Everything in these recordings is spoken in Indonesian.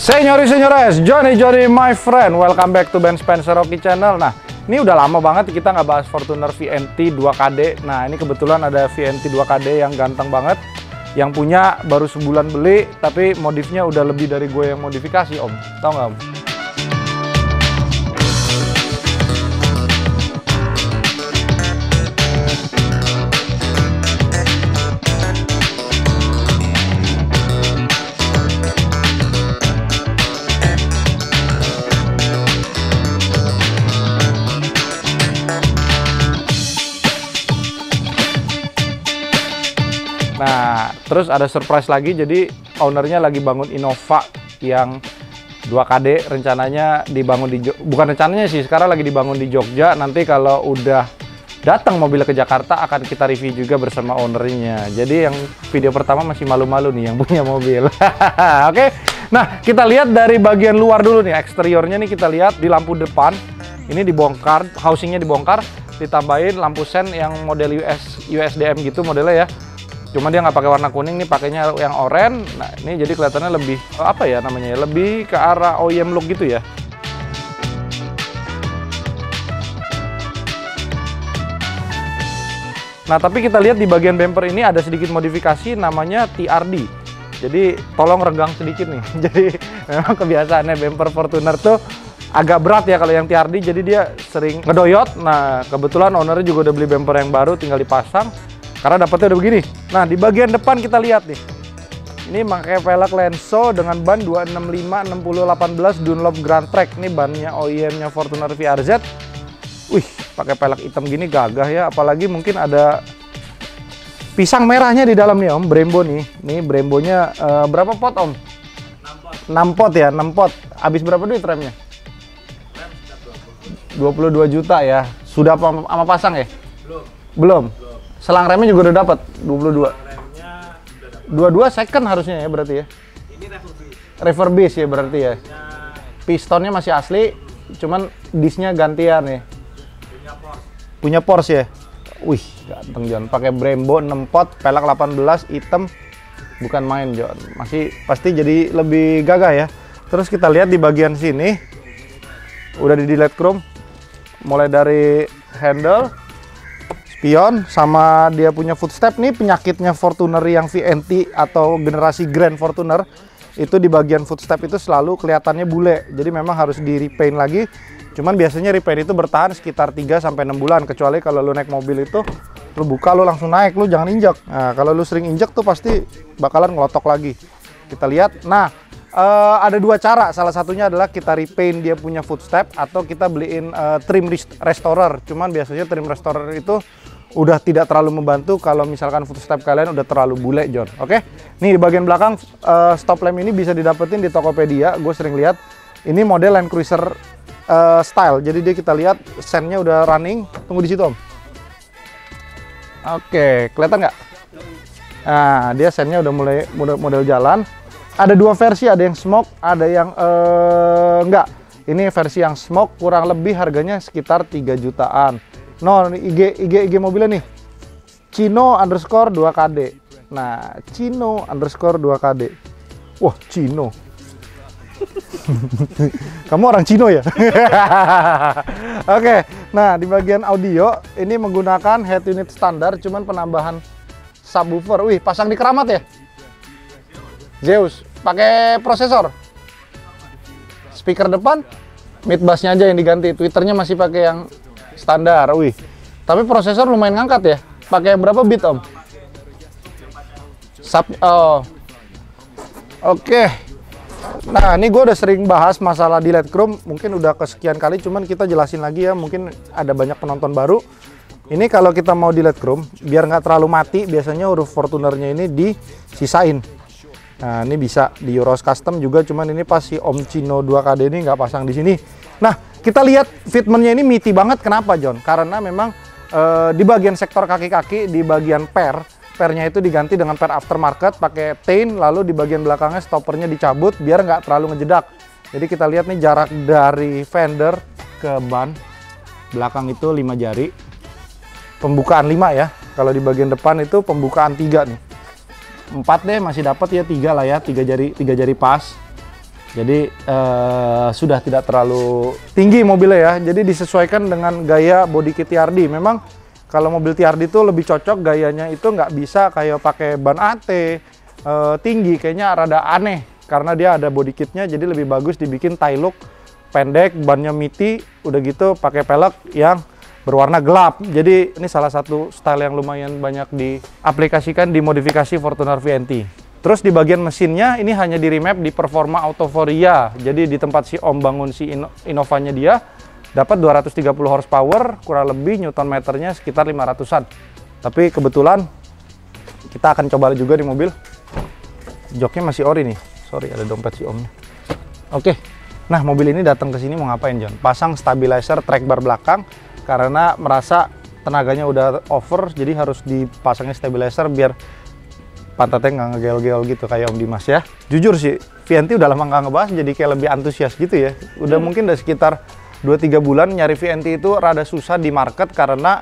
Senyores, Johnny my friend, welcome back to Ben Spencer Rocky Channel. Nah, ini udah lama banget kita nggak bahas Fortuner VNT 2KD. Nah, ini kebetulan ada VNT 2KD yang ganteng banget, yang punya baru sebulan beli, tapi modifnya udah lebih dari gue yang modifikasi, Om. Tahu nggak, Om? Nah, terus ada surprise lagi, jadi ownernya lagi bangun Innova yang 2KD, rencananya dibangun di bukan rencananya sih, sekarang lagi dibangun di Jogja. Nanti kalau udah datang mobilnya ke Jakarta akan kita review juga bersama ownernya. Jadi yang video pertama masih malu-malu nih yang punya mobil. Oke. Nah, kita lihat dari bagian luar dulu nih, eksteriornya nih kita lihat di lampu depan. Ini dibongkar, housingnya dibongkar, ditambahin lampu sen yang model USDM gitu modelnya ya. Cuma dia nggak pakai warna kuning, nih pakainya yang oranye. Nah, ini jadi kelihatannya lebih apa ya namanya ya, lebih ke arah OEM look gitu ya. Nah, tapi kita lihat di bagian bumper ini ada sedikit modifikasi namanya TRD. Jadi tolong renggang sedikit nih. Jadi memang kebiasaannya bumper Fortuner tuh agak berat ya kalau yang TRD, jadi dia sering ngedoyot. Nah, kebetulan ownernya juga udah beli bumper yang baru, tinggal dipasang. Karena dapetnya udah begini. Nah, di bagian depan kita lihat nih. Ini pakai velg Lenso dengan ban 265/60/18 Dunlop Grand Track. Ini bannya OEM-nya Fortuner VRZ. Wih, pakai velg hitam gini gagah ya. Apalagi mungkin ada pisang merahnya di dalam nih, Om. Brembo nih. Nih Brembonya berapa pot, Om? 6 pot ya, 6 pot. Habis berapa duit remnya? 22 juta ya. Sudah apa sama pasang ya? Belum. Selang remnya juga udah dapat 22. Dua-dua second harusnya ya berarti ya. Ini refurbish ya berarti ya. Pistonnya masih asli, cuman disnya gantian ya. Punya Porsche ya. Wih, ganteng John. Pakai Brembo 6 pot, pelek 18 hitam. Bukan main John. Masih pasti jadi lebih gagah ya. Terus kita lihat di bagian sini udah di delete chrome. Mulai dari handle, spion, sama dia punya footstep. Nih penyakitnya Fortuner yang VNT atau generasi Grand Fortuner itu di bagian footstep itu selalu kelihatannya bule, jadi memang harus di repaint lagi. Cuman biasanya repaint itu bertahan sekitar 3-6 bulan, kecuali kalau lu naik mobil itu lu buka lu langsung naik, lu jangan injak. Nah, kalau lu sering injak tuh pasti bakalan ngelotok lagi. Kita lihat. Nah, ada dua cara, salah satunya adalah kita repaint dia punya footstep atau kita beliin trim restorer. Cuman biasanya trim restorer itu udah tidak terlalu membantu kalau misalkan footstep kalian udah terlalu bule, John. Oke? Nih di bagian belakang stop lamp ini bisa didapetin di Tokopedia. Gue sering lihat. Ini model Land Cruiser style. Jadi dia kita lihat sennya udah running. Tunggu di situ, Om. Oke, kelihatan nggak? Nah, dia sennya udah mulai model jalan. Ada dua versi, ada yang smoke, ada yang enggak. Ini versi yang smoke, kurang lebih harganya sekitar 3 jutaan. No, IG mobilnya nih. Cino_2KD. Nah, Cino_2KD. Wah, Cino. Kamu orang Cino ya? Oke. Nah, di bagian audio ini menggunakan head unit standar, cuman penambahan subwoofer. Wih, pasang di keramat ya? Zeus, pakai prosesor. Speaker depan, mid bassnya aja yang diganti. Tweeternya masih pakai yang standar. Wih, tapi prosesor lumayan ngangkat ya. Pakai berapa bit, Om? Oh, oke. Nah, ini gue udah sering bahas masalah delete chrome. Mungkin udah kesekian kali, cuman kita jelasin lagi ya. Mungkin ada banyak penonton baru. Ini kalau kita mau delete chrome, biar nggak terlalu mati, biasanya huruf Fortunernya ini disisain. Nah, ini bisa di Euros Custom juga, cuman ini pas si Om Cino 2KD ini nggak pasang di sini. Nah, kita lihat fitmentnya ini meaty banget. Kenapa, John? Karena memang di bagian sektor kaki-kaki, di bagian pernya itu diganti dengan per aftermarket pakai tain, lalu di bagian belakangnya stoppernya dicabut biar nggak terlalu ngejedak. Jadi kita lihat nih jarak dari fender ke ban belakang itu 5 jari. Pembukaan 5 ya. Kalau di bagian depan itu pembukaan 3 nih. 4 deh masih dapat ya, 3 lah ya, 3 jari pas. Jadi sudah tidak terlalu tinggi mobilnya ya. Jadi disesuaikan dengan gaya body kit TRD. Memang kalau mobil TRD itu lebih cocok gayanya itu nggak bisa kayak pakai ban AT tinggi, kayaknya rada aneh karena dia ada body kitnya. Jadi lebih bagus dibikin tie look pendek, bannya miti, udah gitu pakai pelek yang berwarna gelap. Jadi ini salah satu style yang lumayan banyak diaplikasikan di modifikasi Fortuner VNT. Terus di bagian mesinnya ini hanya di remap di Performa Autoforia. Jadi di tempat si Om bangun si Innovanya dia dapat 230 horsepower, kurang lebih Newton meternya sekitar 500-an. Tapi kebetulan kita akan coba juga di mobil. Joknya masih ori nih. Sorry, ada dompet si Omnya. Oke. Nah, mobil ini datang ke sini mau ngapain, John? Pasang stabilizer track bar belakang karena merasa tenaganya udah over, jadi harus dipasangnya stabilizer biar pantatnya nggak ngegel-gel gitu kayak Om Dimas ya. Jujur sih, VNT udah lama nggak ngebahas, jadi kayak lebih antusias gitu ya. Udah mungkin udah sekitar 2-3 bulan nyari VNT itu rada susah di market karena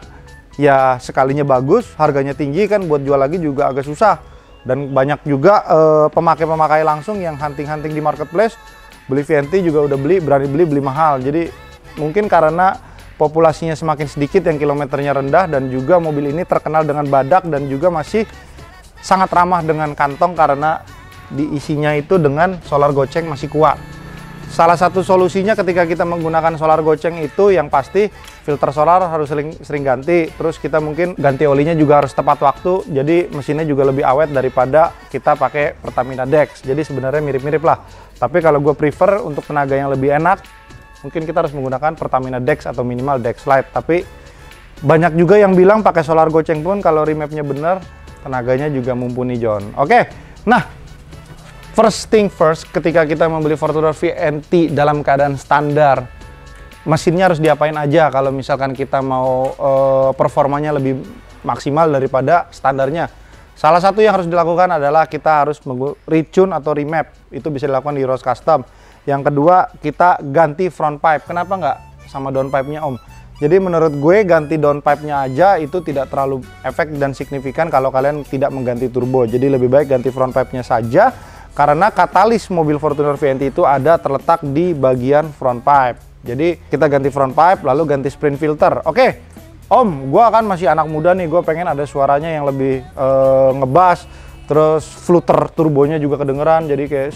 ya sekalinya bagus, harganya tinggi kan, buat jual lagi juga agak susah. Dan banyak juga pemakai-pemakai langsung yang hunting-hunting di marketplace, beli VNT juga udah berani beli mahal. Jadi mungkin karena populasinya semakin sedikit yang kilometernya rendah, dan juga mobil ini terkenal dengan badak dan juga masih sangat ramah dengan kantong karena diisinya itu dengan solar goceng masih kuat. Salah satu solusinya ketika kita menggunakan solar goceng itu yang pasti filter solar harus sering ganti. Terus kita mungkin ganti olinya juga harus tepat waktu. Jadi mesinnya juga lebih awet daripada kita pakai Pertamina Dex. Jadi sebenarnya mirip-mirip lah. Tapi kalau gue prefer untuk tenaga yang lebih enak, mungkin kita harus menggunakan Pertamina Dex atau minimal Dex Lite. Tapi banyak juga yang bilang pakai solar goceng pun kalau remapnya bener, tenaganya juga mumpuni, John. Oke, nah first thing first, ketika kita membeli Fortuner VNT dalam keadaan standar, mesinnya harus diapain aja kalau misalkan kita mau performanya lebih maksimal daripada standarnya. Salah satu yang harus dilakukan adalah kita harus retune atau remap, itu bisa dilakukan di Euros Custom. Yang kedua, kita ganti front pipe. Kenapa nggak sama down pipe-nya, Om? Jadi menurut gue ganti downpipe-nya aja itu tidak terlalu efek dan signifikan kalau kalian tidak mengganti turbo. Jadi lebih baik ganti front pipe-nya saja karena katalis mobil Fortuner VNT itu ada terletak di bagian front pipe. Jadi kita ganti front pipe lalu ganti sprint filter. Oke, Om, gue kan masih anak muda nih, gue pengen ada suaranya yang lebih ngebas. Terus flutter turbonya juga kedengeran, jadi kayak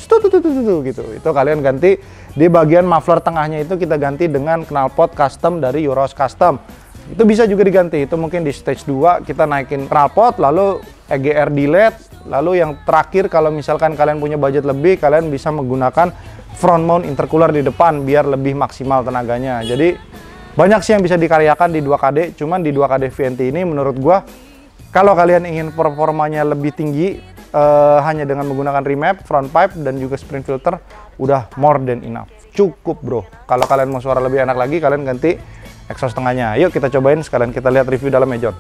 gitu. Itu kalian ganti di bagian muffler tengahnya, itu kita ganti dengan knalpot custom dari Euros Custom. Itu bisa juga diganti, itu mungkin di stage 2 kita naikin knalpot, lalu EGR delete, lalu yang terakhir kalau misalkan kalian punya budget lebih, kalian bisa menggunakan front mount intercooler di depan biar lebih maksimal tenaganya. Jadi banyak sih yang bisa dikaryakan di 2KD, cuman di 2KD VNT ini menurut gua kalau kalian ingin performanya lebih tinggi hanya dengan menggunakan remap, front pipe, dan juga sprint filter, udah more than enough. Cukup, bro. Kalau kalian mau suara lebih enak lagi, kalian ganti exhaust tengahnya. Yuk kita cobain, sekalian kita lihat review dalamnya, John.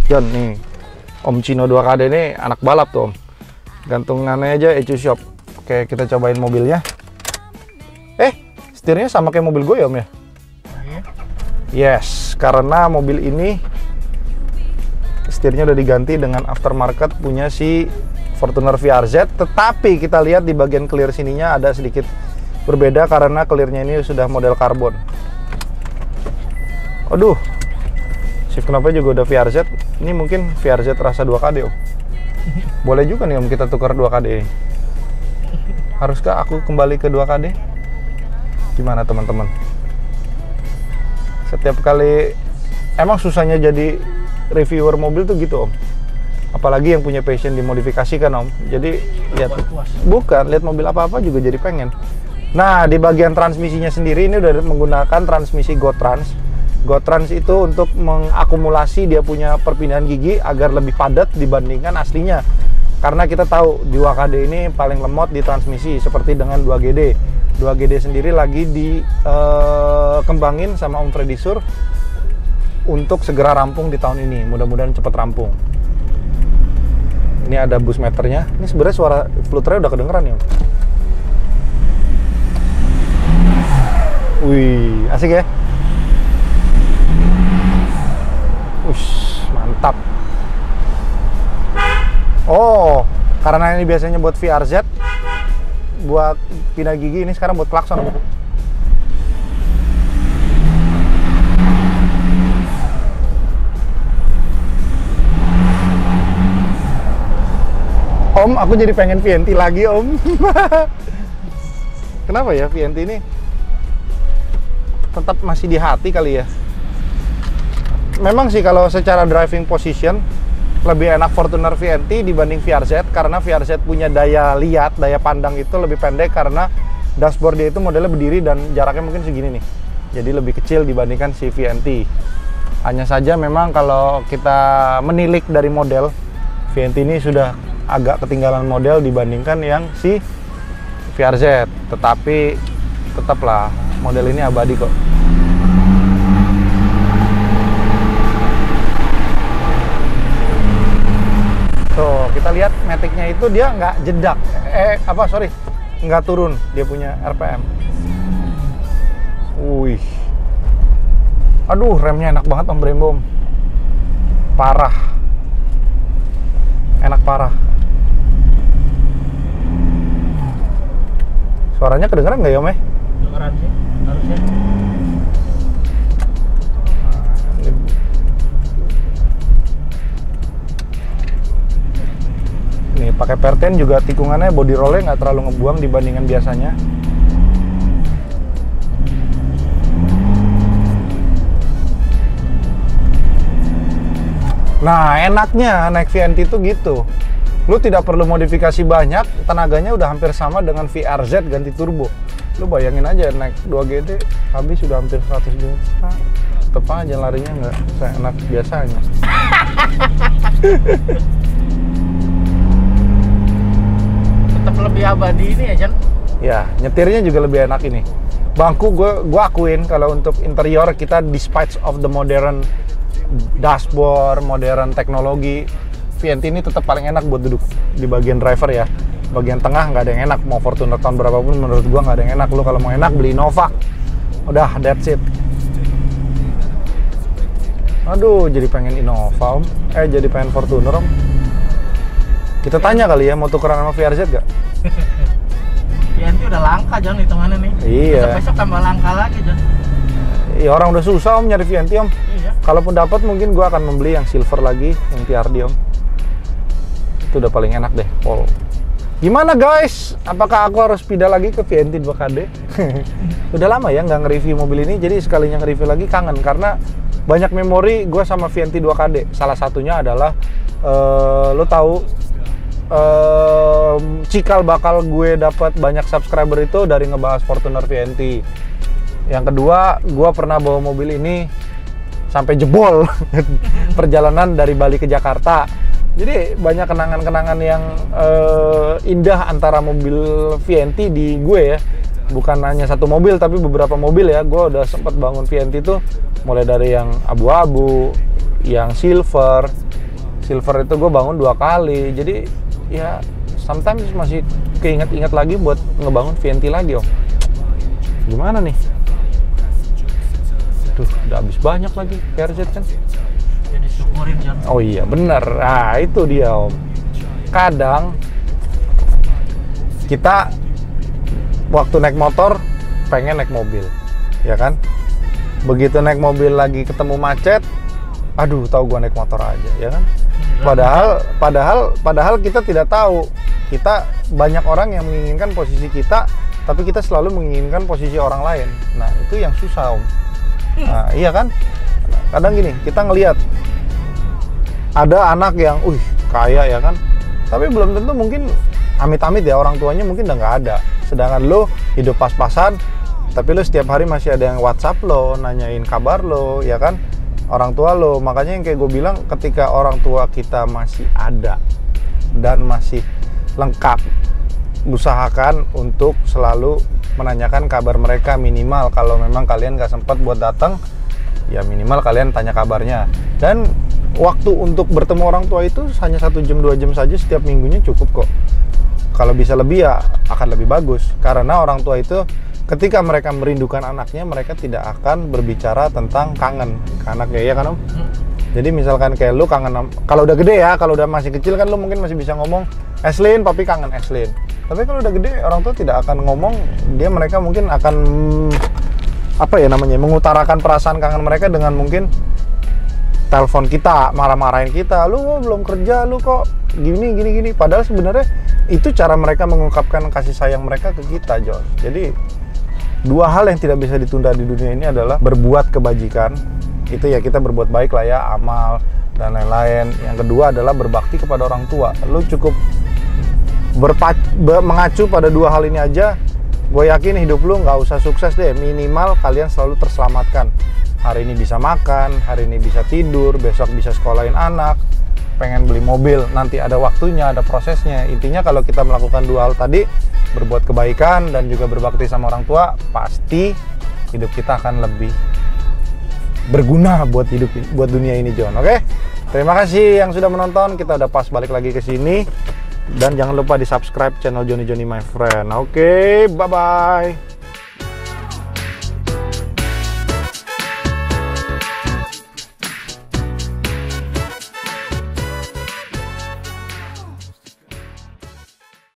John, nih Om Cino 2KD ini anak balap tuh, Om. Gantungannya aja ECU Shop. Oke, kita cobain mobilnya. Setirnya sama kayak mobil gue ya, Om ya? Yes, karena mobil ini setirnya udah diganti dengan aftermarket punya si Fortuner VRZ. Tetapi kita lihat di bagian clear sininya ada sedikit berbeda karena clearnya ini sudah model karbon. Aduh, shift knobnya juga udah VRZ. Ini mungkin VRZ rasa 2KD, Om. Boleh juga nih, Om, kita tukar 2KD. Haruskah aku kembali ke 2KD? Gimana, teman-teman? Setiap kali emang susahnya jadi reviewer mobil tuh gitu, Om. Apalagi yang punya passion dimodifikasi kan, Om. Jadi lihat, bukan lihat mobil apa-apa juga jadi pengen. Nah, di bagian transmisinya sendiri ini udah menggunakan transmisi GoTrans. GoTrans itu untuk mengakumulasi dia punya perpindahan gigi agar lebih padat dibandingkan aslinya. Karena kita tahu di WKD ini paling lemot di transmisi seperti dengan 2GD. 2GD sendiri lagi dikembangin sama Om Freddy Sur untuk segera rampung di tahun ini. Mudah-mudahan cepat rampung. Ini ada boost meternya. Ini sebenarnya suara fluternya udah kedengeran ya, Om. Wih, asik ya? Ush, mantap. Oh, karena ini biasanya buat VRZ, buat pindah gigi, ini sekarang buat klakson. Om, aku jadi pengen VNT lagi, Om. Kenapa ya VNT ini tetap masih di hati kali ya? Memang sih kalau secara driving position lebih enak Fortuner VNT dibanding VRZ, karena VRZ punya daya lihat, daya pandang itu lebih pendek karena dashboard dia itu modelnya berdiri dan jaraknya mungkin segini nih. Jadi lebih kecil dibandingkan si VNT. Hanya saja memang kalau kita menilik dari model, VNT ini sudah agak ketinggalan model dibandingkan yang si VRZ. Tetapi tetaplah model ini abadi kok. Tuh, kita lihat Matic-nya itu dia nggak jedak. Nggak turun. Dia punya RPM. Wih. Aduh, remnya enak banget Om Brembo. Parah. Enak parah. Suaranya kedengeran nggak ya, Om? Kedengeran sih, harusnya. Nih pakai perten juga tikungannya, body rollnya nggak terlalu ngebuang dibandingkan biasanya. Nah, enaknya naik VNT itu gitu. Lu tidak perlu modifikasi banyak, tenaganya udah hampir sama dengan VRZ ganti turbo. Lu bayangin aja naik 2GD habis sudah hampir 100 juta. Tetep aja larinya nggak seenak biasanya. Tetap lebih abadi ini ya, Jan? Ya, nyetirnya juga lebih enak ini. Bangku gue akuin kalau untuk interior kita despite of the modern dashboard, modern teknologi, VNT ini tetap paling enak buat duduk di bagian driver ya. Bagian tengah nggak ada yang enak, mau Fortuner tahun berapapun menurut gua nggak ada yang enak. Lu kalau mau enak beli Innova, udah that's it. Aduh, jadi pengen Innova Om, jadi pengen Fortuner Om. Kita tanya kali ya, mau tukeran sama VRZ gak? VNT udah langka Jan hitungannya nih. Iya. Besok tambah langka lagi Jan. Iya, orang udah susah Om nyari VNT Om. Iya. Kalaupun dapat mungkin gua akan membeli yang silver lagi, yang TRD Om. Itu udah paling enak deh, Pol. Gimana guys? Apakah aku harus pindah lagi ke VNT 2KD? Udah lama ya nggak nge-review mobil ini, jadi sekalinya nge-review lagi kangen karena banyak memori gue sama VNT 2KD. Salah satunya adalah lo tahu cikal bakal gue dapat banyak subscriber itu dari ngebahas Fortuner VNT. Yang kedua, gue pernah bawa mobil ini sampai jebol perjalanan dari Bali ke Jakarta. Jadi banyak kenangan-kenangan yang indah antara mobil VNT di gue ya. Bukan hanya satu mobil tapi beberapa mobil ya. Gue udah sempat bangun VNT itu mulai dari yang abu-abu, yang silver. Silver itu gue bangun 2 kali. Jadi ya sometimes masih keinget-inget lagi buat ngebangun VNT lagi Om. Gimana nih? Duh, udah habis banyak lagi PRZ kan. Ya disyukurin Jan. Oh iya bener, nah itu dia Om. Kadang kita waktu naik motor pengen naik mobil, ya kan? Begitu naik mobil lagi ketemu macet, aduh tahu gua naik motor aja, ya kan? Padahal kita tidak tahu, kita banyak orang yang menginginkan posisi kita, tapi kita selalu menginginkan posisi orang lain. Nah itu yang susah Om. Nah iya kan? Kadang gini, kita ngelihat ada anak yang, kaya ya kan, tapi belum tentu mungkin amit-amit ya orang tuanya mungkin udah nggak ada. Sedangkan lu hidup pas-pasan, tapi lu setiap hari masih ada yang WhatsApp lo, nanyain kabar lo, ya kan? Orang tua lo. Makanya yang kayak gue bilang, ketika orang tua kita masih ada dan masih lengkap, usahakan untuk selalu menanyakan kabar mereka. Minimal kalau memang kalian gak sempat buat datang, ya minimal kalian tanya kabarnya. Dan waktu untuk bertemu orang tua itu hanya 1 jam 2 jam saja setiap minggunya cukup kok. Kalau bisa lebih ya akan lebih bagus, karena orang tua itu ketika mereka merindukan anaknya, mereka tidak akan berbicara tentang kangen ke anaknya, ya kan Om? Jadi misalkan kayak lu kangen, kalau udah gede ya, kalau udah masih kecil kan lu mungkin masih bisa ngomong, Eslin, papi kangen Eslin. Tapi kalau udah gede, orang tua tidak akan ngomong, mereka mungkin akan mengutarakan perasaan kangen mereka dengan mungkin telepon kita, marah-marahin kita, lu belum kerja, lu kok gini. Padahal sebenarnya itu cara mereka mengungkapkan kasih sayang mereka ke kita, John. Jadi 2 hal yang tidak bisa ditunda di dunia ini adalah berbuat kebajikan, itu ya kita berbuat baik lah ya, amal dan lain-lain. Yang kedua adalah berbakti kepada orang tua. Lu cukup mengacu pada 2 hal ini aja, gue yakin hidup lu nggak usah sukses deh, minimal kalian selalu terselamatkan. Hari ini bisa makan, hari ini bisa tidur, besok bisa sekolahin anak, pengen beli mobil, nanti ada waktunya, ada prosesnya. Intinya kalau kita melakukan 2 hal tadi, berbuat kebaikan dan juga berbakti sama orang tua, pasti hidup kita akan lebih berguna buat dunia ini, John. Oke? Terima kasih yang sudah menonton. Kita udah pas balik lagi ke sini. Dan jangan lupa di-subscribe channel Johnny My Friend. Oke, bye-bye.